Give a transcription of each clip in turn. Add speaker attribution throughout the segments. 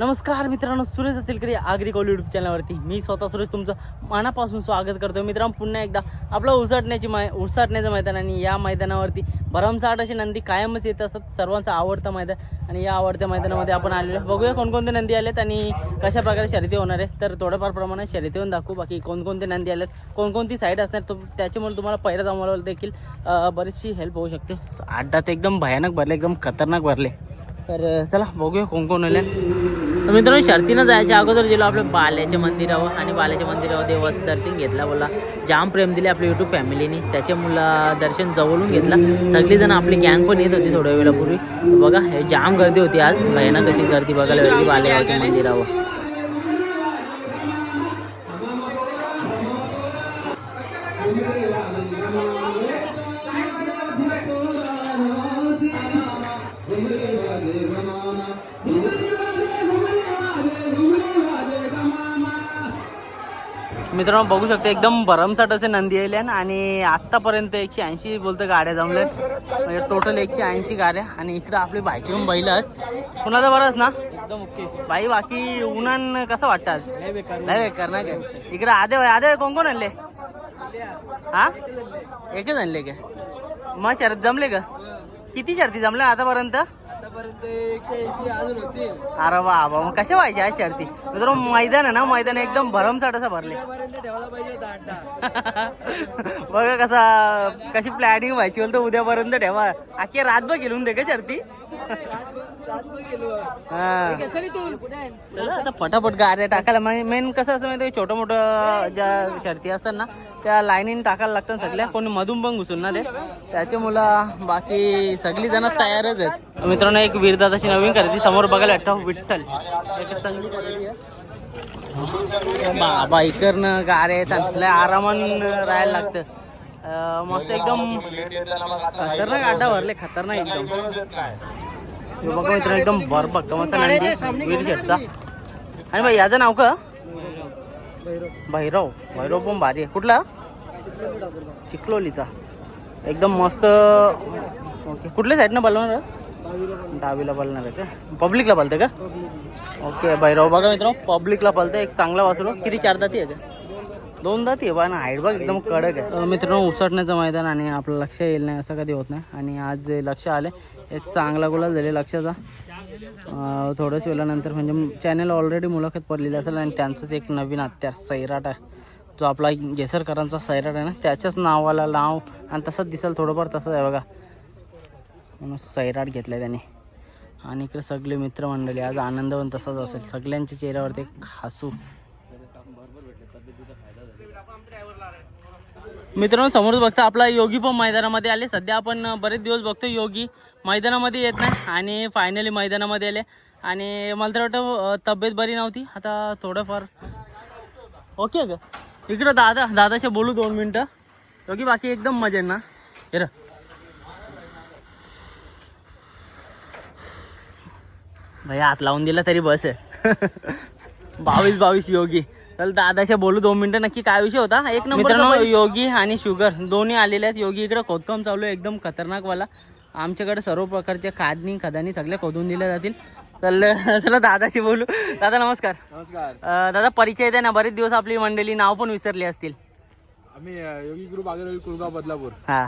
Speaker 1: नमस्कार मित्रांनो, Suresh अतिलकरी Agri call YouTube चॅनलवरती मी स्वतः सुरेश तुमचं मनापासून स्वागत करतो. मित्रांनो, पुन्हा एकदा आपलं उसाटण्याचं मैदान आणि या मैदानावरती भरमसाठ अशी नंदी कायमच येत असतात. सर्वांचं आवडतं मैदान आणि या आवडत्या मैदानामध्ये आपण आलेले बघूया कोणकोणते नंदी आलेत आणि कशा प्रकारे शर्यती होणार आहे. तर थोड्याफार प्रमाणात शर्यती होऊन दाखवू. बाकी कोणकोणते नंदी आलेत, कोणकोणती साईड असणार तो त्याच्यामुळे तुम्हाला पहिल्या जमाला देखील बरीचशी हेल्प होऊ शकते. अड्डात एकदम भयानक भरले, एकदम खतरनाक भरले. तर चला बघूया कोण कोण आले. तर मित्रांनो, शर्तीनं जायच्या अगोदर गेलो आपल्या बाल्याच्या मंदिरावर आणि बाल्याच्या मंदिरावर देवाचं दर्शन घेतला. बोला जाम प्रेम दिले आपल्या यूट्यूब फॅमिलीने, त्याच्या मुला दर्शन जवळून घेतला. सगळीजण आपली गँग पण येत होती थोड्या वेळापूर्वी. बघा हे जाम गर्दी होती आज, भयानक अशी गर्दी बघायला भेटली बालेगावच्या मंदिरावर. मित्रांनो बघू शकता एकदम भरमसाठ असे नंदी आले आणि आत्तापर्यंत 180 बोलतो गाड्या जमल्या. म्हणजे टोटल 180 गाड्या. आणि इकडं आपली बायची पण बैल आहेत. कुणाचा बरंच ना एकदम ओके बाई. बाकी उन्हान कसं वाटतं आज? नाही बेकार ना काय. इकडे आदे कोण कोण आणले? हा एकच आणले का? मग शर्यत जमले का? किती शर्ती जमल्या आतापर्यंत?
Speaker 2: 180 अजून होतील.
Speaker 1: अरे बाबा, मग कशा व्हायच्या आज शर्ती? मित्रांनो मैदान आहे ना, मैदान एकदम भरमसाठ असं भरले.
Speaker 2: ठेवला पाहिजे होता.
Speaker 1: बघा कशी प्लॅनिंग व्हायची बोलतो उद्यापर्यंत ठेवा. अख्खी रातभर गेलून दे का शर्ती. आता फटाफट गाड्या टाकायला मेन कसं असं माहिती, छोटं मोठं ज्या शर्ती असतात ना त्या लाईनीने टाकायला लागतात सगळ्या. कोणी मधून पण घुसून ना ते त्याच्यामुळं बाकी सगळी जण तयारच आहेत. मित्रांनो, एक वीरदादाची नवीन खरेदी समोर बघायला भेटतो, विठ्ठल. चांगली खरेदी आहे बाबा. इकडनं गाड्या येतात, आरामान राहायला लागतं. मस्त एकदम खतरनाक आड्डा भरले, खतरनाक एकदम. बघा मित्रांनो, एकदम भरभक्कम मस्त नंदी वीर शेटचा. आणि भाई याचं नाव का? भैरव पण भारी आहे. कुठला? चिखलोलीचा. एकदम मस्त. ओके, कुठल्या साईडनं बोलवणार? डावीला बोलणार आहे का? पब्लिकला बोलते का? ओके, भैरव बघा मित्रांनो पब्लिकला बोलते. एक चांगला वासरू. किती 4 दाती आहे का? 2 दाती आहे बा ना. हाईट बघ एकदम कडक आहे. मित्रांनो, उसटण्याचं मैदान आणि आपलं लक्ष येईल नाही असं कधी होत नाही. आणि आज लक्ष आले, एक चांगला गुलाल झाले लक्षाचा. थोड्याच वेळानंतर म्हणजे चॅनल ऑलरेडी मुलाखत पडलेली असेल आणि त्यांचंच एक नवीन हत्यार सैराट आहे, जो आपला जेसरकरांचा सैराट आहे ना, त्याच्याच नावाला नाव आणि तसंच दिसेल थोडंफार तसंच आहे बघा. म्हणून सैराट घेतला आहे त्याने. आणि इकडे सगळे मित्रमंडळी आज आनंद पण तसाच असेल, सगळ्यांच्या चेहऱ्यावरती एक हसू. मित्रांनो, समोर बघता आपला योगी पण मैदानामध्ये आले. सध्या आपण बरेच दिवस बघतो योगी मैदानामध्ये येत नाही आणि फायनली मैदानामध्ये आले. आणि मला तर वाटतं तब्येत बरी नव्हती, आता थोडंफार ओके का. इकडं दादाशी बोलू 2 मिनटं. योगी बाकी एकदम मजेत ना? हे भैया हात लावून दिला तरी बस आहे. 22 योगी. तर दादाशी बोलू 2 मिनटं. नक्की काय विषय होता? एक नंबर मित्रांनो, योगी आणि शुगर दोन्ही आलेले आहेत. योगी इकडे खोदकाम चालू आहे एकदम खतरनाक वाला. आमच्याकडे सर्व प्रकारच्या खदानी सगळ्या खोदून दिल्या जातील. चला दादाशी बोलू. दादा नमस्कार.
Speaker 2: नमस्कार
Speaker 1: दादा, परिचय द्या ना. बरेच दिवस आपली मंडळी नाव पण विसरली असतील.
Speaker 2: आम्ही योगी ग्रुप आगरवाडी कुलगाव बदलापूर.
Speaker 1: हा,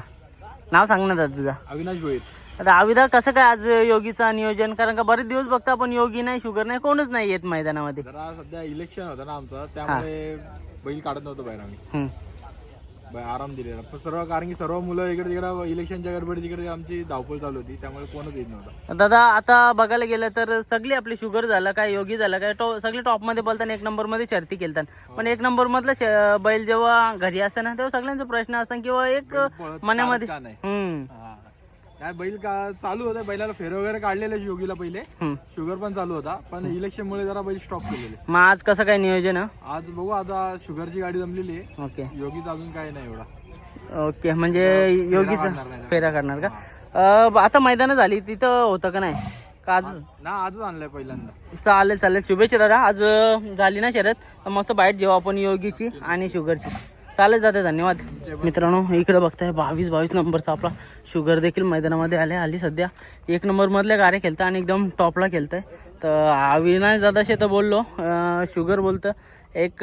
Speaker 1: नाव सांग ना दादा तुझा.
Speaker 2: अविनाश भोईर.
Speaker 1: आता अविदा कसं काय आज योगीचं नियोजन? कारण का बरेच दिवस बघता आपण योगी नाही, शुगर नाही, कोणच नाही येत मैदानामध्ये.
Speaker 2: जरा सध्या इलेक्शन होतं ना आमचं, त्यामुळे बैल काढत नव्हतं बाहेर. आम्ही आराम दिलेला पण सर्व, कारण की सर्व मुलं इकडे तिकडे इलेक्शनच्या गडबडीत तिकडे आमची धावपळ चालू होती, त्यामुळे कोणच येत नव्हतं.
Speaker 1: दादा, आता बघायला गेलं तर सगळी आपली शुगर झालं काय, योगी झालं काय, सगळे टॉप मध्ये बोलताना 1 नंबर मध्ये शर्ती केलतात. पण 1 नंबर मधलं बैल जेव्हा घरी असताना तेव्हा सगळ्यांचा प्रश्न असतात किंवा एक मनामध्ये
Speaker 2: काय बैल का चालू होता, बैलाला फेर वगैरे काढलेले योगीला पहिले. शुगर पण चालू होता, पण इलेक्शन मुळे जरा बैल स्टॉप केलेले.
Speaker 1: मग आज कसं काय नियोजन?
Speaker 2: आज बघू, आता शुगरची गाडी जमलेली आहे.
Speaker 1: ओके,
Speaker 2: योगीच अजून काय नाही एवढा.
Speaker 1: ओके, म्हणजे योगीचा फेरा करणार का? आता मैदान झाली तिथं होतं का नाही का आज?
Speaker 2: ना आजच आणलंय पहिल्यांदा.
Speaker 1: चालेल, शुभेच्छा दादा. आज झाली ना शर्यत, मस्त बाईट जेव्हा आपण योगीची आणि शुगरची. चालेल दादा, धन्यवाद. मित्रांनो, इकडे बघताय 22 नंबरचा आपला शुगर देखील मैदानामध्ये आली सध्या 1 नंबर मधल्या गाड्या खेळताय आणि एकदम टॉपला खेळताय. तर अविनाश दादाशी तर बोललो, शुगर बोलतं एक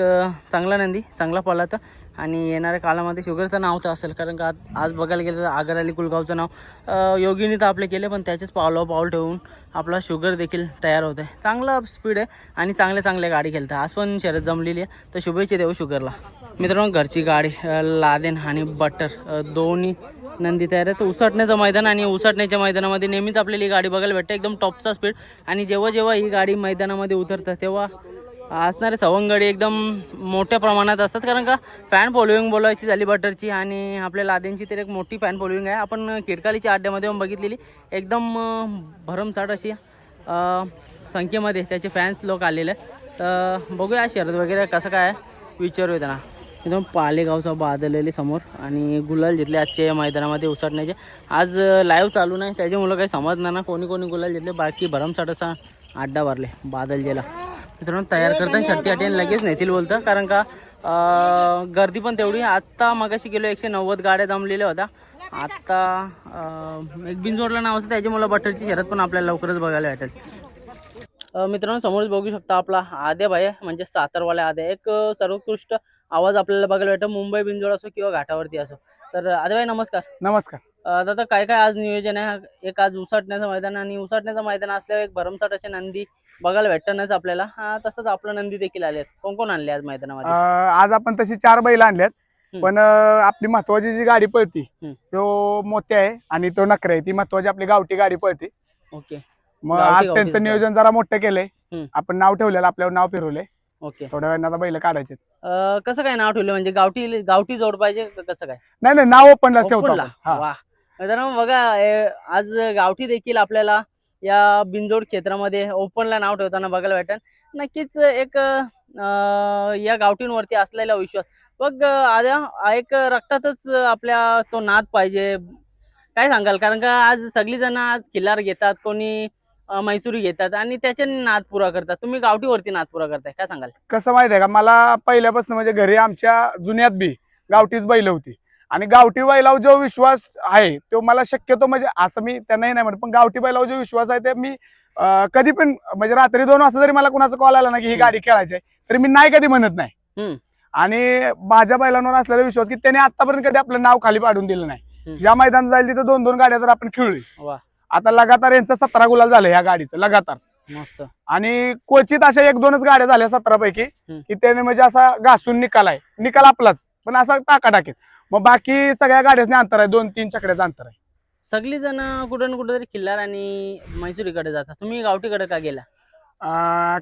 Speaker 1: चांगला नंदी, चांगला पळाला आणि येणाऱ्या काळामध्ये शुगरचं नाव तर असेल, कारण का आज बघायला गेलं तर आगर अली कुलगावचं नाव योगीने तर आपले केले, पण त्याचेच पाऊल ठेवून आपला शुगर देखील तयार होतं आहे. चांगला स्पीड आहे आणि चांगले गाडी खेळतं. आज पण शर्यत जमलेली आहे, तर शुभेच्छा देऊ शुगरला. मित्रांनो घरची गाडी लादेन आणि बटर दोन्ही नंदी तयार आहे. तर उसटण्याचं मैदान आणि उसटण्याच्या मैदानामध्ये नेहमीच आपल्याला ही गाडी बघायला भेटते, एकदम टॉपचा स्पीड. आणि जेव्हा ही गाडी मैदानामध्ये उतरतात तेव्हा असणारे सवंगडी एकदम मोठ्या प्रमाणात असतात, कारण का फॅन फॉलोईंग बोलायची झाली बटरची आणि आपल्या लादेनची तर एक मोठी फॅन फॉलोईंग आहे. आपण किडकालीच्या अड्ड्यामध्ये पण बघितलेली, एकदम भरमसाठ अशी संख्येमध्ये त्याचे फॅन्स लोक आलेले आहेत. तर बघूया शर्यत वगैरे कसं काय विचारूया त्यांना. एकदम पालेगावचा बादलेले समोर आणि गुलाल घेतले आजच्या या मैदानामध्ये उसटण्याचे. आज लाईव्ह चालू नाही त्याच्यामुळं काही समजणार ना कोणी गुलाल घेतले, बाकी भरमसाठ असा अड्डा भरले बादलजेला. मित्रांनो तयार करताना शर्ती अटेन लगेच नेतील बोलतं, कारण का गर्दी पण तेवढी. आत्ता मगाशी गेलो 190 गाड्या जमलेल्या होत्या. आत्ता एक बिनजोडला नाव असतं त्याच्यामुळं बटरची शर्यत पण आपल्याला लवकरच बघायला भेटेल. मित्रांनो समोरच बघू शकता आपला आद्या भाई म्हणजे सातारवाला आद्या, एक सर्वोत्कृष्ट आवाज आपल्याला बघायला भेटतो, मुंबई बिनजोड असो किंवा घाटावरती असो. तर आद्या भाई नमस्कार.
Speaker 3: नमस्कार.
Speaker 1: दादा काय आज नियोजन आहे? एक आज उसटण्याचं मैदान आणि उसटण्याचं मैदान असल्यावर एक भरमसाठ असे नंदी बघायला भेटणारच आपल्याला. तसंच आपलं नंदी देखील आले. कोण आणले आज मैदानामध्ये?
Speaker 3: आज आपण तशी 4 बैल आणल्यात, पण आपली महत्वाची जी गाडी पळती तो मोठ्या आहे आणि तो नखरे आहे, ती महत्वाची आपली गावठी गाडी पळते.
Speaker 1: ओके.
Speaker 3: मग आज त्यांचं नियोजन जरा मोठं केलंय. आपण नाव ठेवलेलं, आपल्यावर नाव फिरवलंय.
Speaker 1: ओके.
Speaker 3: थोड्या वेळानं आता बैल काढायचे.
Speaker 1: कसं काय नाव ठेवलं, म्हणजे गावठी जोड पाहिजे कसं काय?
Speaker 3: नाही नाव ओपनलाच ठेवतो.
Speaker 1: वा मित्रांनो बघा, आज गावठी देखील आपल्याला या बिनजोड क्षेत्रामध्ये ओपनला नाव ठेवताना बघायला भेटेल. नक्कीच एक या गावठींवरती असलेला विश्वास बघ आद्या, एक रक्तातच आपल्या तो नाद पाहिजे. काय सांगाल, कारण का आज सगळी जण आज खिल्लार घेतात, कोणी मैसुरी घेतात आणि त्याचे नाद पुरा करतात. तुम्ही गावठीवरती नाद पुरा करताय, काय सांगाल?
Speaker 3: कसं माहिती आहे का, मला पहिल्यापासून म्हणजे घरी आमच्या जुन्यात बी गावठीच बैल होती आणि गावठी बैलावर जो विश्वास आहे तो मला शक्यतो, म्हणजे असं मी त्यांनाही नाही म्हणत, पण गावठी बैलावर जो विश्वास आहे ते मी कधी पण, म्हणजे रात्री 2 वाजता जरी मला कुणाचा कॉल आला ना की ही गाडी खेळायची आहे, तरी मी नाही कधी म्हणत नाही. आणि माझ्या बैलांवर असलेला विश्वास की त्याने आतापर्यंत कधी आपलं नाव खाली पाडून दिलं नाही. ज्या मैदान जाईल तिथं 2-2 गाड्या तर आपण खेळली. आता लगातार यांचं 17 गुलाल झालं ह्या गाडीचं लगातार.
Speaker 1: मस्त.
Speaker 3: आणि क्वचित अशा 1-2च गाड्या झाल्या 17 पैकी की त्याने म्हणजे असा घासून निकाल आपलाच, पण असा टाकाटाकीत. मग बाकी सगळ्या गाड्याच अंतर आहे, 2-3 चकड्याचं अंतर आहे.
Speaker 1: सगळी जण कुठं कुठेतरी खिल्लार आणि मैसुरीकडे जातात, तुम्ही गावठीकडे का गेला?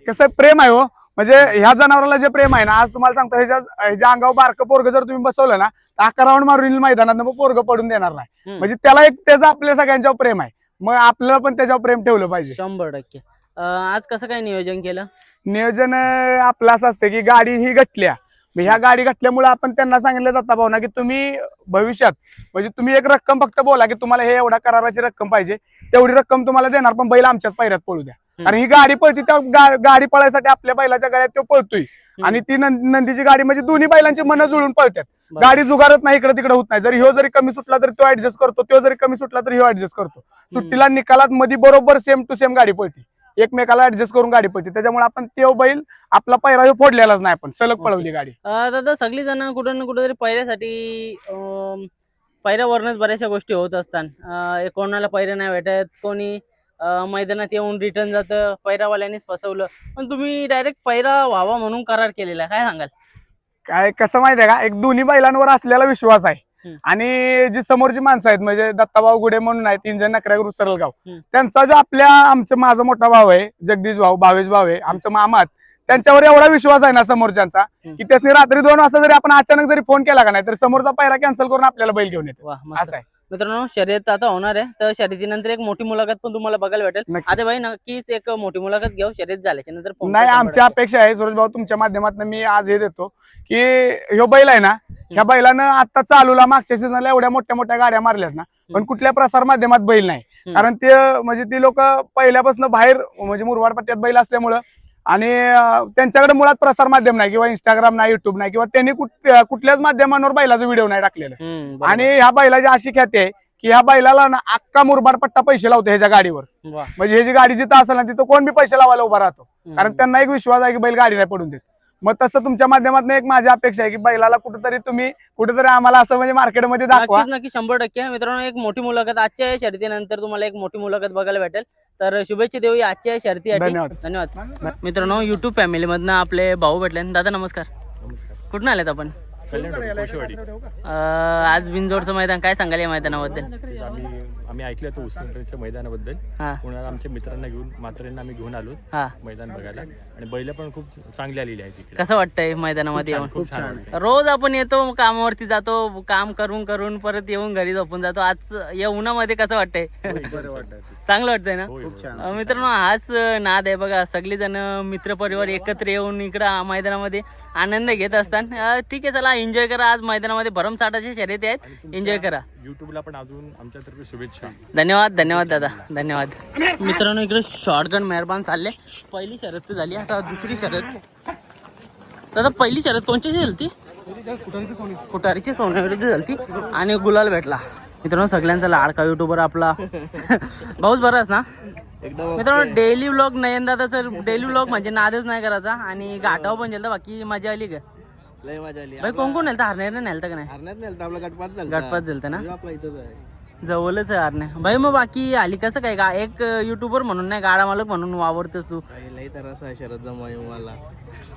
Speaker 3: कसं प्रेम आहे हो, म्हणजे ह्या जनावराला जे प्रेम आहे ना, आज तुम्हाला सांगतो ह्याच्या अंगावर बारकं पोरग जर तुम्ही बसवलं ना तर 11 राऊंड मारून मैदानात मग पोरग पडून देणार नाही. म्हणजे त्याला एक त्याचं आपल्या सगळ्यांच्यावर प्रेम आहे, मग आपल्याला पण त्याच्यावर प्रेम ठेवलं पाहिजे.
Speaker 1: 100%. आज कसं काय नियोजन केलं?
Speaker 3: नियोजन आपलं असं असतं की गाडी ही घटल्या, ह्या गाडी घटल्यामुळे आपण त्यांना सांगितलं जाता भावना की तुम्ही भविष्यात म्हणजे तुम्ही एक रक्कम फक्त बोला की तुम्हाला हे एवढा कराराची रक्कम पाहिजे, तेवढी रक्कम तुम्हाला देणार, पण बैल आमच्याच पायऱ्यात पळू द्या. आणि ही गाडी पळती, त्या गाडी पळायसाठी आपल्या बैलाच्या गाड्यात तो पळतोय आणि ती नंदीची गाडी म्हणजे दोन्ही बैलांची मन जुळून पळतात. गाडी जुगारत नाही, इकडे तिकडे होत नाही. जरी ह्यो जरी कमी सुटला तरी तो ऍडजस्ट करतो, तो जरी कमी सुटला तरी ह्यो ऍडजस्ट करतो. सुट्टीला निकालात मध्ये बरोबर सेम टू सेम गाडी पळती, एकमेकाला ऍडजस्ट करून गाडी पळते. त्याच्यामुळे आपण तो बैल आपला पैरा हे फोडलेलाच नाही, आपण सलग पळवली गाडी.
Speaker 1: दादा सगळी जण कुठं ना कुठेतरी पैऱ्यासाठी पैऱ्यावरनच बऱ्याचशा गोष्टी होत असतात. कोणाला पैरे नाही भेटत, कोणी मैदानात येऊन रिटर्न जातं, पैरावाल्यानेच फसवलं, पण तुम्ही डायरेक्ट पैरा व्हावा म्हणून करार केलेला, काय सांगाल?
Speaker 3: काय कसं माहिती आहे का, एक दोन्ही बैलांवर असलेला विश्वास आहे आणि जी समोरची माणसं आहेत म्हणजे दत्ताभाऊ गुडे म्हणून आहे, 3 जण नकऱ्यागुरु सरळगाव, त्यांचा जो माझा मोठा भाऊ आहे जगदीश भाऊ, भावेश भाऊ आहे, आमचं मामा, त्यांच्यावर एवढा विश्वास आहे ना समोरच्यांचा की त्याने रात्री 2 वाजता जरी आपण अचानक जरी फोन केला का नाही तर समोरचा पैरा कॅन्सल करून आपल्याला बैल घेऊन येतो. असं आहे.
Speaker 1: मित्रांनो शर्यत आता होणार आहे, तर शर्यतीनंतर एक मोठी मुलाखत पण तुम्हाला बघायला भेटेल. आता भाई नक्कीच एक मोठी मुलाखत घेऊ शर्यत झाल्याच्या नंतर.
Speaker 3: नाही, आमची अपेक्षा आहे सुरेश भाऊ, तुमच्या माध्यमातून मी आज हे देतो की ह्यो बैल आहे ना, ह्या बैलानं आता चालूला मागच्या सीझनला एवढ्या मोठ्या गाड्या मारल्यात ना, पण कुठल्या प्रसार माध्यमात बैल नाही. कारण ते म्हणजे ती लोक पहिल्यापासून बाहेर म्हणजे मुरबाड पट्ट्यात बैल असल्यामुळं आणि त्यांच्याकडे मुळात प्रसार माध्यम नाही किंवा इंस्टाग्राम नाही, युट्यूब नाही, किंवा त्यांनी कुठल्याच माध्यमांवर बैलाचा व्हिडिओ नाही टाकलेला. आणि ह्या बैलाची अशी ख्याती आहे की ह्या बैलाला ना अख्खा मुरबाड पट्टा पैसे लावतो ह्याच्या गाडीवर.
Speaker 1: वा.
Speaker 3: म्हणजे ह्याची गाडी जिथं असेल ना तिथं कोण बी पैसे लावायला उभा राहतो. कारण त्यांना एक विश्वास आहे की बैल गाडी नाही पडून देत. मग तसं तुमच्या माध्यमातून एक माझी अपेक्षा आहे की बैलाला कुठेतरी आम्हाला असं म्हणजे मार्केटमध्ये दाखवा.
Speaker 1: नक्की 100% मित्रांनो, एक मोठी मुलाखत आजच्या या शर्यतीनंतर तुम्हाला एक मोठी मुलाखत बघायला भेटेल. तर शुभेच्छा देऊ या आजच्या शर्यतीसाठी. धन्यवाद. मित्रांनो, युट्यूब फॅमिली मधनं आपले भाऊ भेटले. दादा नमस्कार.
Speaker 2: नमस्कार.
Speaker 1: कुठून आलेत आपण? आज बिनजोडचं मैदान, काय सांगाल या मैदानाबद्दल?
Speaker 2: आम्ही ऐकलं होतं उस्मानाबादच्या मैदानाबद्दल.
Speaker 1: हा
Speaker 2: पुण्याला आमच्या मित्रांना घेऊन मात्रेंना आम्ही घेऊन आलो
Speaker 1: हा.
Speaker 2: मैदान बघायला आणि बैल पण खूप चांगली आलेली आहे तिकडे.
Speaker 1: कसं वाटतंय मैदानामध्ये येऊन?
Speaker 2: खूप छान वाटतंय.
Speaker 1: रोज आपण येतो कामावरती जातो, काम करून करून परत येऊन घरी झोपून जातो. आज या उन्हामध्ये कसं वाटतंय? चांगलं वाटतंय ना? मित्रांनो, हाच नाद आहे बघा. सगळेजण मित्र परिवार एकत्र येऊन इकडं मैदानामध्ये आनंद घेत असतात. ठीक आहे, चला एन्जॉय करा. आज मैदानामध्ये भरमसाठाचे शर्यती आहेत, एन्जॉय करा.
Speaker 2: युट्यूबला पण अजून आमच्यातर्फे शुभेच्छा.
Speaker 1: धन्यवाद. धन्यवाद दादा, धन्यवाद. मित्रांनो, इकडे शॉटगन मेहरबान चालले. पहिली शर्यत झाली, आता दुसरी शर्यत. दादा, पहिली शर्यत कोणची झाली? कुटारीची सोन्याविरुद्ध झाली आणि गुलाल भेटला. मित्रांनो, सगळ्यांचा लाडका युट्यूबर आपला भाऊच बराच ना मित्रांनो. डेली व्लॉग नयनदादाचं डेली व्लॉग म्हणजे नादच नाही करायचा. आणि घाटावर पण गेलता. बाकी मजा आली का?
Speaker 4: लय मजा आली.
Speaker 1: भाई कोण कोण नेलता? हरण्याने नेलता का नाही?
Speaker 4: हरण्यात नेलता आपला गटपात झाला.
Speaker 1: गटपात झालता ना?
Speaker 4: आपला इथंच आहे,
Speaker 1: जवळच आहे हरण्या. भाई मग बाकी आली कसं काय का? एक युट्यूबर म्हणून नाही, गाडा मालक म्हणून वावरतोस तू.
Speaker 4: लय तर असं आहे शरद जमाय मला.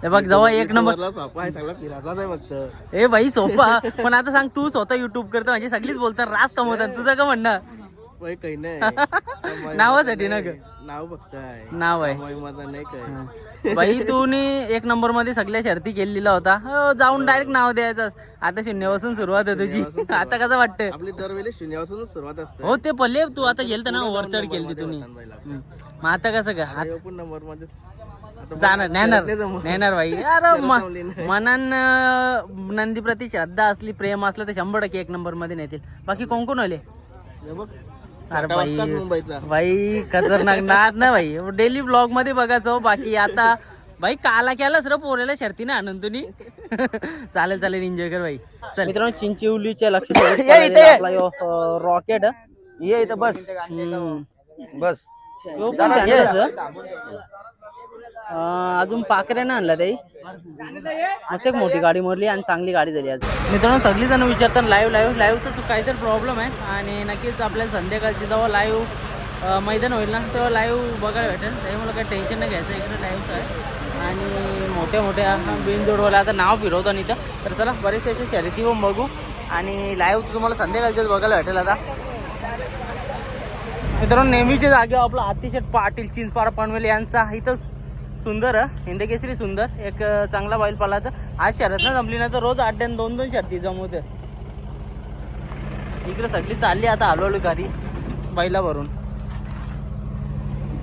Speaker 1: हे बघ, जेव्हा एक नंबर
Speaker 4: सोपा आहे, सगळा फिरायचाच आहे फक्त.
Speaker 1: ए भाई सोपा. पण आता सांग, तू स्वतः युट्यूब करतो म्हणजे सगळीच बोलतात रास कमवतात, तुझं का म्हणणं?
Speaker 4: काही नाही.
Speaker 1: नावासाठी ना ग?
Speaker 4: नाव फक्त आहे,
Speaker 1: नाव आहे.
Speaker 4: माझा नाही काय.
Speaker 1: भाई तू एक नंबर मध्ये सगळ्या शर्ती केलेला होता. हो, जाऊन डायरेक्ट नाव द्यायचं. आता शून्यापासून सुरुवात आहे तुझी. आता कसं वाटतं?
Speaker 4: आपली दरवेळी शून्यापासूनच सुरुवात असते.
Speaker 1: हो, ते पहिले तू आता गेलता ना, वरचढ केली तुम्ही. मग आता कसं का?
Speaker 4: ओपन नंबर मध्ये
Speaker 1: जाणार नेणार भाई. अरे मनान नंदी प्रति श्रद्धा असली, प्रेम असलं तर 100% एक नंबर मध्ये नेतील. बाकी कोण कोण आले? अरे भाई,
Speaker 4: मुंबईचा
Speaker 1: भाई खतरनाक नाद ना भाई. डेली ब्लॉग मध्ये बघायचो. बाकी आता भाई काला केलाच रे पोरेला शर्ती ना आनंद तुम्ही. चालेल चालेल, एन्जॉय कर भाई. चल मित्रांनो, चिंचिवलीच्या लक्षात रॉकेट
Speaker 4: ये इथं बस बस.
Speaker 1: अजून पाकऱ्यानं आणला ताई. मस्त एक मोठी गाडी मोडली आणि चांगली गाडी झाली आज. मित्रांनो, सगळी जण विचारतात लाईव्हचा तू काहीतरी प्रॉब्लेम आहे. आणि नक्कीच आपल्याला संध्याकाळची जेव्हा लाईव्ह मैदान होईल ना, तेव्हा लाईव्ह बघायला भेटेल. त्यामुळे काही टेन्शन नाही घ्यायचं, इकडे लाईव्हचं आहे. आणि मोठ्या मोठ्या बिनजोडवाला आता नाव फिरवतो आणि इथं. तर चला, बरेचसे असे शर्यती पण बघू. आणि लाईव्ह तुम्हाला संध्याकाळच्याच बघायला भेटेल. आता मित्रांनो, नेहमीच्या जागेवर आपला अतिशय पाटील चिंचपाड पनवेल यांचा इथं सुंदर हिंदकेसरी सुंदर एक चांगला बैल पाला. तर आज शर्यत ना जमली नाही तर रोज 8 2 शर्ती जमवते. इकडे सगळी चालली आता हळूहळू गाडी बैला भरून.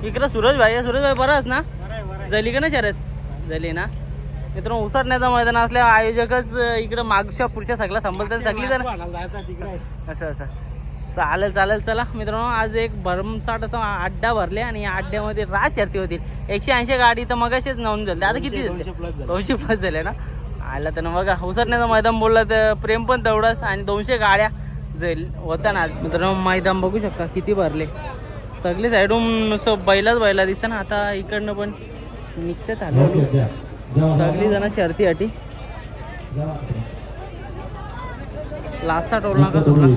Speaker 1: इकडे सुरेश भाई बराच ना? झाली का ना शर्यत? झाली ना? मित्रांनो, उसटण्याचं मैदान असल्या आयोजकच इकडं मागच्या पुढच्या सगळ्या संबंधात सगळी जण असं चालेल. चला मित्रांनो, आज एक भरमसाठ असा अड्डा भरले आणि या अड्ड्यामध्ये रास शर्ती होतील. 180 गाडी तर मग असेच नोंद झाली. आता किती झाले? 200+ झाले ना? आला तर बघा, उसटण्याचं मैदान बोललं तर प्रेम पण तेवढंच. आणि 200 गाड्या जाईल होता ना आज. मित्रांनो, मैदान बघू शकता किती भरले. सगळे साईडून नुसतं बैला दिसतं ना. आता इकडनं पण निघतात आलो सगळी जण शर्तीसाठी. लास्टचा टोल नाका सुटला.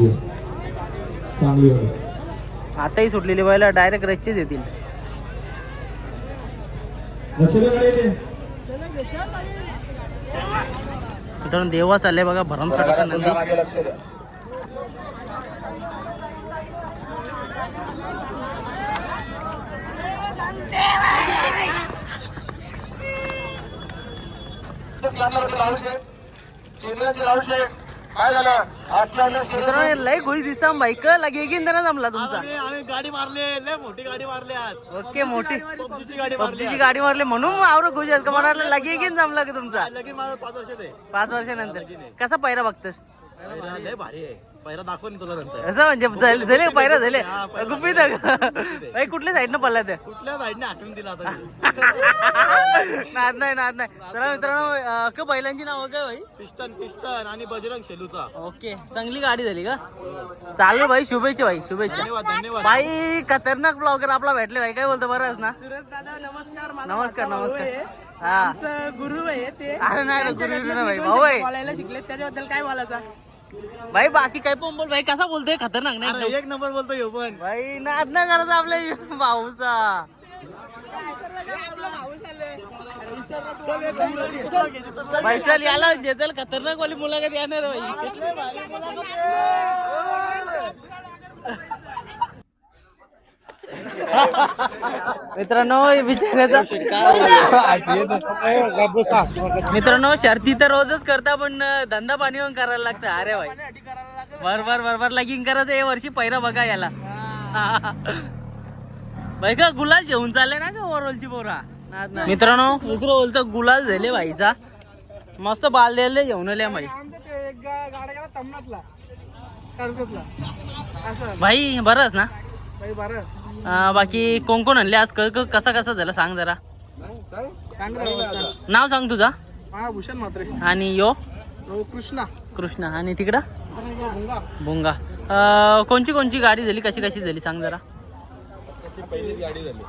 Speaker 1: आताही सुटलेली बैला डायरेक्ट रच्चेच येतील. देवा चालले बघा, भरमसाठाचा नंदी. लय गोळी दिसता बाईक लगे ना जमला तुमचा.
Speaker 4: आम्ही गाडी मारली, लय मोठी गाडी मारली आज.
Speaker 1: ओके, मोठी
Speaker 4: पबजीची
Speaker 1: गाडी मारली म्हणून आवड खुश आहेत का? म्हणाला लगे जमला की तुमचा?
Speaker 4: लगीन माझं 5 वर्षात आहे.
Speaker 1: 5 वर्षानंतर कसा पायरा बघतस?
Speaker 4: लय भारी आहे पहिला दाखवून तुला नंतर
Speaker 1: असं म्हणजे झाले पहिला झाले गुपित भाई कुठल्या साईडनं पडला ते
Speaker 4: कुठल्या साईडने आठवून दिला आता
Speaker 1: नाद नाही चला मित्रांनो का बैलांची नाव काय भाई
Speaker 4: पिस्टन आणि बजरंग शेलूचा
Speaker 1: ओके चांगली गाडी झाली का चालेल भाई शुभेच्छा भाई शुभेच्छा
Speaker 4: धन्यवाद
Speaker 1: भाई खतरनाक ब्लॉगर आपला भेटले भाई काय बोलतो बरंच ना
Speaker 5: सुरेश दादा नमस्कार
Speaker 1: नमस्कार हा
Speaker 5: गुरु आहे ते
Speaker 1: अरे नाही रे, गुरु नाही भाई भाऊ आहे
Speaker 5: बोलायला शिकले त्याच्याबद्दल काय बोलायचं
Speaker 1: भाई बाकी काय पण बोल भाई कसा बोलतोय खतरनाक नाही एकदम.
Speaker 4: एक नंबर बोलतो ह्यो पण
Speaker 1: भाई नाद ना करायचा आपल्या भाऊचा भाई चल याला चल खतरनाक वाली मुलाखत येणार भाई मित्रांनो शर्ती तर रोजच करता पण धंदा पाणी पण करायला लागतं अरे भाई बरोबर लगिंग करायचं हे वर्षी पहिला बघा याला भाई का गुलाल घेऊन चालले ना का ओव्हरऑलची पोरा मित्रांनो इकडे बोलतो गुलाल झाले भाईचा मस्त बाल द्यायला घेऊन आले भाई
Speaker 5: गाड्या तमनातला कर्जतला असं
Speaker 1: भाई बरंच ना
Speaker 5: भाई बरं
Speaker 1: बाकी कोण कोण आणले आज कसा झाला सांग जरा
Speaker 5: सांग
Speaker 1: नाव सांग तुझा
Speaker 5: हा भूषण म्हात्रे
Speaker 1: आणि यो
Speaker 5: कृष्णा
Speaker 1: आणि तिकडं भुंगा कोणची गाडी झाली कशी झाली सांग जरा
Speaker 2: पहिलीच गाडी झाली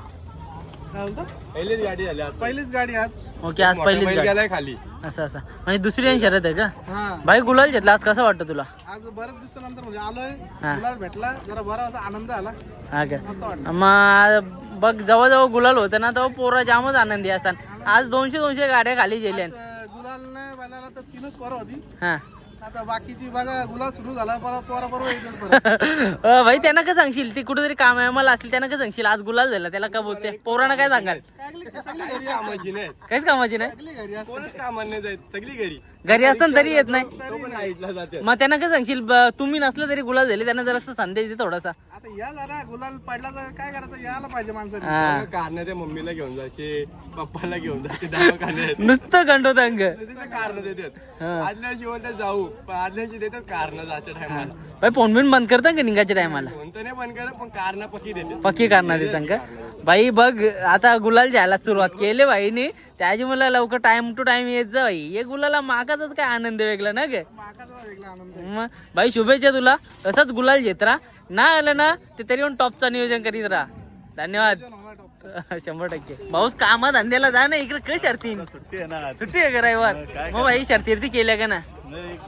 Speaker 5: काय बोलतो
Speaker 2: आज.
Speaker 5: पहिलीच गाडी आज
Speaker 1: ओके आज पहिलीच गाडी
Speaker 2: गेलाय खाली
Speaker 1: असं म्हणजे दुसरी आणि शर्यत आहे का
Speaker 5: हा
Speaker 1: भाई गुलाल घेतला आज कसं वाटतं तुला
Speaker 5: आज बऱ्याच दिवसानंतर म्हणजे आलोय
Speaker 1: हा.
Speaker 5: गुलाल भेटला जरा बरा होता आनंद आला
Speaker 1: हा का
Speaker 5: मस्त वाटलं
Speaker 1: मग बघ जवळ गुलाल होतं ना तेव्हा पोरा जामच आनंदी असतात आज 200 गाड्या खाली गेल्या
Speaker 5: गुलाल नाही बैलाला तर 3च पोरं होती
Speaker 1: हा
Speaker 5: आता बाकीची बघा गुलाल सुरू झाला पोरा बरोबर
Speaker 1: भाई त्यांना काय सांगशील ती कुठेतरी काम आहे मला असली त्यांना काय सांगशील आज गुलाल झाला त्याला काय बोलते पोरांना काय सांगाल
Speaker 2: कामाची नाही
Speaker 1: काहीच कामाची नाही
Speaker 2: कोणच कामाला नाही जायचं सगळी घरी
Speaker 1: घरी असताना तरी येत नाही
Speaker 2: तो पण आईतला जाते
Speaker 1: मग त्यांना काय सांगशील तुम्ही नसलं तरी गुलाल झाले त्यांना जरा संदेश दे थोडासा
Speaker 5: आता या जरा गुलाल पडला तर काय करायचं यायला पाहिजे माणसाने
Speaker 1: हा.
Speaker 2: कारण ते मम्मीला घेऊन जायचे पप्पाला घेऊन जायचे दवाखान्यात
Speaker 1: नुसतं गंडोतंग
Speaker 2: कारण देतात आदल्या शिवाय जाऊ पण आदल्याशी देतात कारण जायच्या टायमाला
Speaker 1: भाई फोन बिन बंद करता का निघायच्या टायमाला
Speaker 2: कोणतं नाही बंद करत पण कारण पक्की देते
Speaker 1: पक्की करणार देतात का भाई बघ आता गुलाल घ्यायला सुरुवात केली भाईने त्याची मला लवकर टाइम टू टाइम येत जा भाई हे गुलाला माकाचाच काय आनंद वेगळा ना ग
Speaker 5: माकाचा वेगळा आनंद
Speaker 1: मग भाई शुभेच्छा तुला तसाच गुलाल घेत राहा ना आलं ना ते तरी पण टॉपचा नियोजन करीत राहा धन्यवाद 100% भाऊस कामा धंद्याला जा ना इकडे काय शर्ती
Speaker 2: सुट्टी आहे ना
Speaker 1: सुट्टी आहे का रविवार मग भाई शर्ती केल्या का ना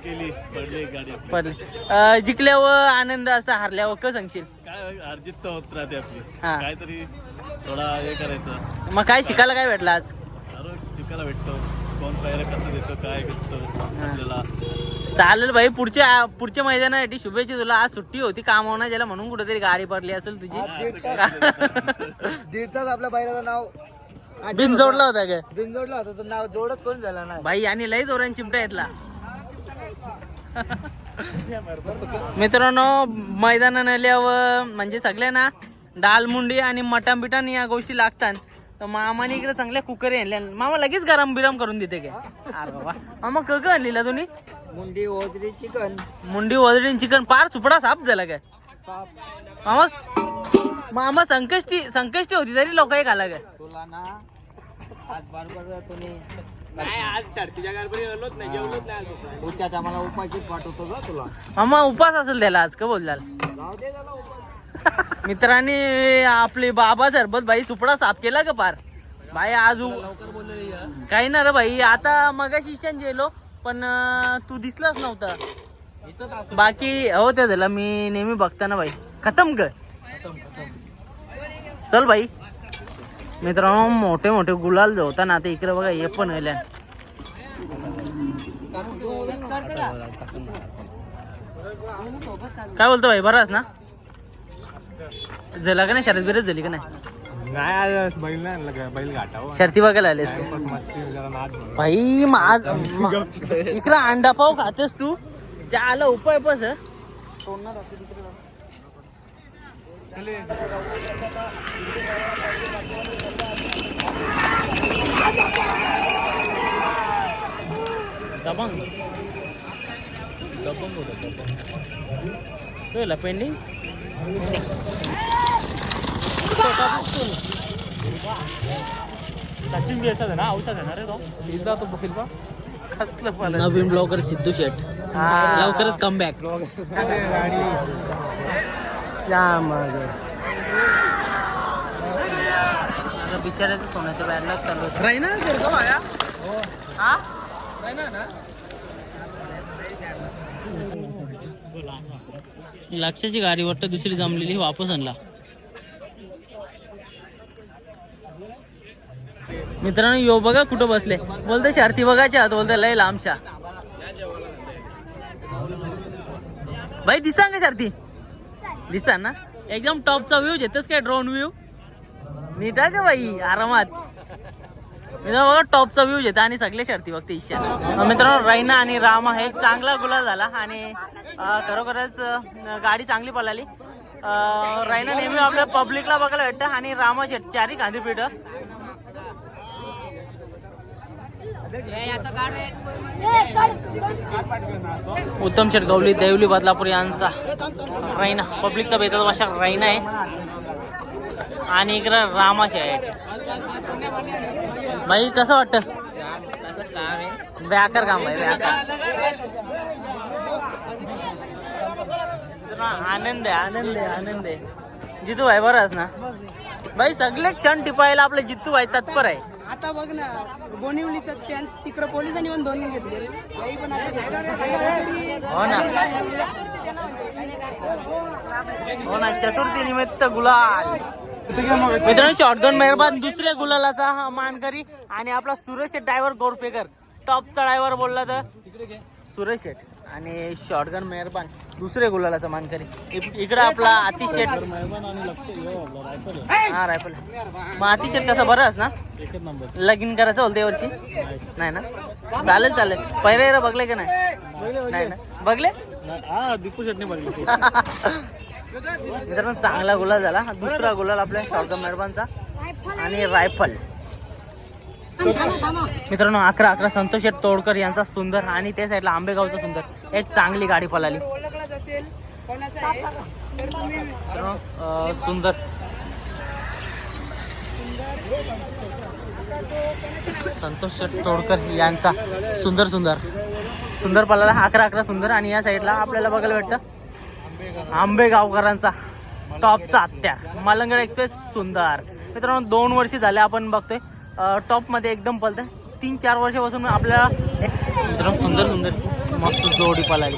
Speaker 2: केली पडली गाडी
Speaker 1: पडले जिंकल्यावर आनंद असता हारल्यावर कसं सांगशील
Speaker 2: काय अर्जित तर होत राहते आपली
Speaker 1: हा
Speaker 2: काहीतरी थोडा हे करायचं
Speaker 1: मग काय शिकायला काय भेटलं आज
Speaker 2: शिकायला भेटतो कोण पायऱ्या कसं देतो काय करतो आपल्याला
Speaker 1: चालेल भाई पुढच्या मैदानासाठी शुभेच्छा तुला आज सुट्टी होती काम होणार ज्याला म्हणून कुठेतरी गाडी पडली असेल तुझी
Speaker 5: दीड तास आपल्या बैलाचं नाव
Speaker 1: बिन जोडला होता का
Speaker 5: बिन जोडला होता तर नाव जोडच कोण झाला ना
Speaker 1: भाई आणि लई जोरान चिमटा येतला मित्रांनो मैदानात आल्यावर म्हणजे सगळ्यांना डाल मुंडी आणि मटण बिटन या गोष्टी लागतात तर मामाने इकडे चांगल्या कुकर आणल्या मामा लगेच गरम बिरम करून देते का अरे बाबा मामा कग आणलेला तुम्ही
Speaker 5: मुंडी ओजरी चिकन
Speaker 1: मुंडी वजडी चिकन पार सुपडा साफ झाला काय मामा संकष्टी होती तरी लोक खाला काय
Speaker 5: तुला ना आज बरोबर तुम्ही
Speaker 2: आज शर्तीच्या गडबडी आलोच नाही जेवलोच नाही
Speaker 5: पुढच्या टायमाला उपाशी पाठवतो का तुला
Speaker 1: मामा उपास असेल त्याला आज का बोलला
Speaker 5: जाऊ दे त्याला उपाशी
Speaker 1: मित्रांनी आपले बाबा सरबत भाई सुपडा साफ केला का पार भाई आज काही ना रे भाई आता मगा शिष्यान गेलो पण तू दिसलाच नव्हता बाकी हो त्या झाला मी नेहमी बघताना भाई खतम कर चल भाई मित्रांनो मोठे मोठे गुलाल जो होता ना आता इकडे बघा हे पण गेल्या काय बोलतो भाई बराच ना झाला का नाही शर्यत बिरत झाली का नाही
Speaker 2: नाही बैल नाही आणलं बैल घाटावं
Speaker 1: शर्ती बघायला आलेस
Speaker 2: मस्ती जरा नाद
Speaker 1: भाई इकडं अंडा पाव खातेस तू त्या आला उपाय पस दबंग पेंडिंग
Speaker 4: सचिन बी असं ना औषध आहे ना रे तो
Speaker 1: कसलं पालन नवीन ब्लॉगर सिद्धू शेठ लवकरच कम बॅक बिचारायचं सोन्याचं बॅडलॉग चालू होतं
Speaker 3: राही ना
Speaker 1: हा लक्षाची गाडी वाटतं दुसरी जमलेली वापस आणला. मित्रांनो यो बघा कुठं बसले बोलते शर्ती बघायच्या बोलते लय लांबच्या भाई दिसता का शर्ती दिसता ना एकदम टॉपचा व्ह्यू घेतोस काय ड्रोन व्ह्यू नीट आहे का बाई आरामात मित्रांनो बघा टॉपचा व्ह्यू घेता आणि सगळे शर्ती बघते इच्छा. मित्रांनो रैना आणि रामा हे एक चांगला गुलाल झाला आणि खरोखरच गाडी चांगली पळाली. रैना नेहमी आपल्या पब्लिकला बघायला भेटतं आणि रामा शेट चारी खांदी पिठ उत्तम शेट गवली देवली बदलापूर यांचा रैना पब्लिकचा बेताचा भाषा रैना आहे आणि इकडं रामा शेट. भाई कसं वाटतं व्याकर काम आहे व्याकर आनंद आहे आनंद आहे आनंद आहे. जितू भाई बरंच ना भाई सगळे क्षण टिपायला आपले जितू भाई तत्पर आहे.
Speaker 6: आता बघ ना बोनिवलीचं तिकडं पोलिसांनी पण धरून घेतले
Speaker 1: हो ना हो ना चतुर्थी निमित्त गुलाल. मित्रांनो शॉटगन मेहरबान दुसऱ्या गुलालाचा मानकरी आणि आपला सुरेश शेट ड्रायव्हर गोरपेकर टॉपचा ड्रायव्हर बोलला तर सुरेश शेट आणि शॉटगन मेहरबान दुसरे गुलालाचा मानकरी. इकडे आपला आतिश शेट हा रायफल. मग आतिश शेट कसं बरंच ना लगीन करायचं बोलते या वर्षी नाही ना चालेल चालेल पहिला बघले का नाही नाही ना बघले
Speaker 4: दीपू शेटने बघले
Speaker 1: मित्रांनो चांगला गुलाल झाला. दुसरा गुलाल आपल्या शॉटगन मेहरबानचा आणि रायफल. मित्रांनो 11-11 संतोष शेट तोडकर यांचा सुंदर आणि त्या साईडला आंबेगावचा सुंदर एक चांगली गाडी पळाली. सुंदर संतोष शेट तोडकर यांचा सुंदर सुंदर सुंदर पळाला 11-11 सुंदर आणि या साईडला आपल्याला बघायला भेटतं आंबेगावकरांचा टॉपचा हत्या मलंगड एक्सप्रेस सुंदर. मित्रांनो 2 वर्ष झाले आपण बघतोय टॉप मध्ये एकदम पळतंय. 3-4 वर्षापासून आपल्याला मित्रांनो सुंदर सुंदर मस्त जोडी पळाली.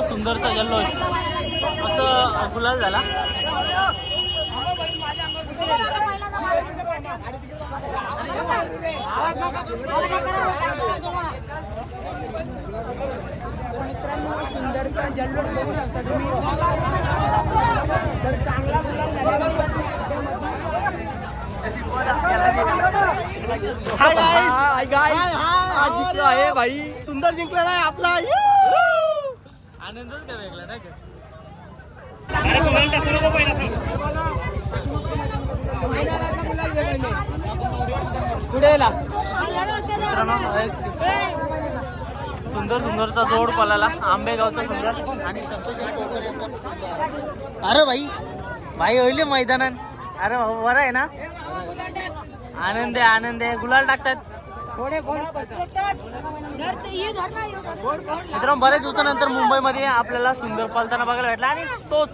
Speaker 1: सुंदरचा जल्लोष मस्त गुलाल झाला.
Speaker 6: सुंदरचा जल्लोष बघू शकता तुम्ही तर चांगला गुलाल जिंकलो आहे भाई सुंदर जिंकलेला आहे आपला
Speaker 1: आनंदच काय वेगळा नाही का. सुंदर सुंदरचा जोड पळाला आंबेगावचा सुंदर आणि संतोष. अरे भाई भाई होईल मैदानात. अरे बरं आहे ना आनंद आहे आनंद आहे गुलाल टाकतात. मित्रांनो बऱ्याच दिवसानंतर मुंबईमध्ये आपल्याला सुंदर पळताना बघायला भेटला आणि तोच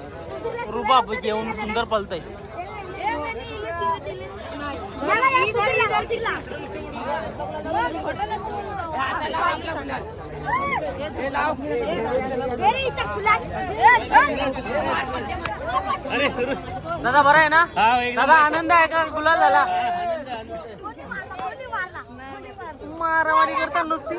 Speaker 1: रुबाब घेऊन सुंदर पळतोय. दादा बरं आहे ना दादा आनंद आहे का गुलाल झाला. मारामारी करता नुसती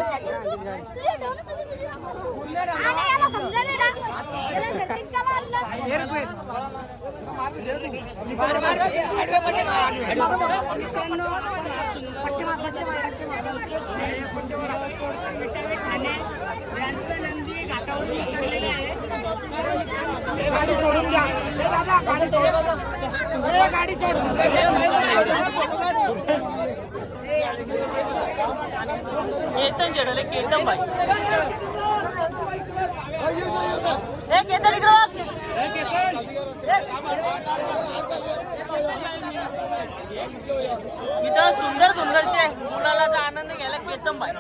Speaker 6: गाडी सोडून घ्या गाडी सोडून
Speaker 1: केतन चढवले केतन भाई हे केतन इकडे बघ. इथं सुंदर सुंदरचे मुलाचा आनंद घ्यायला केतन भाई.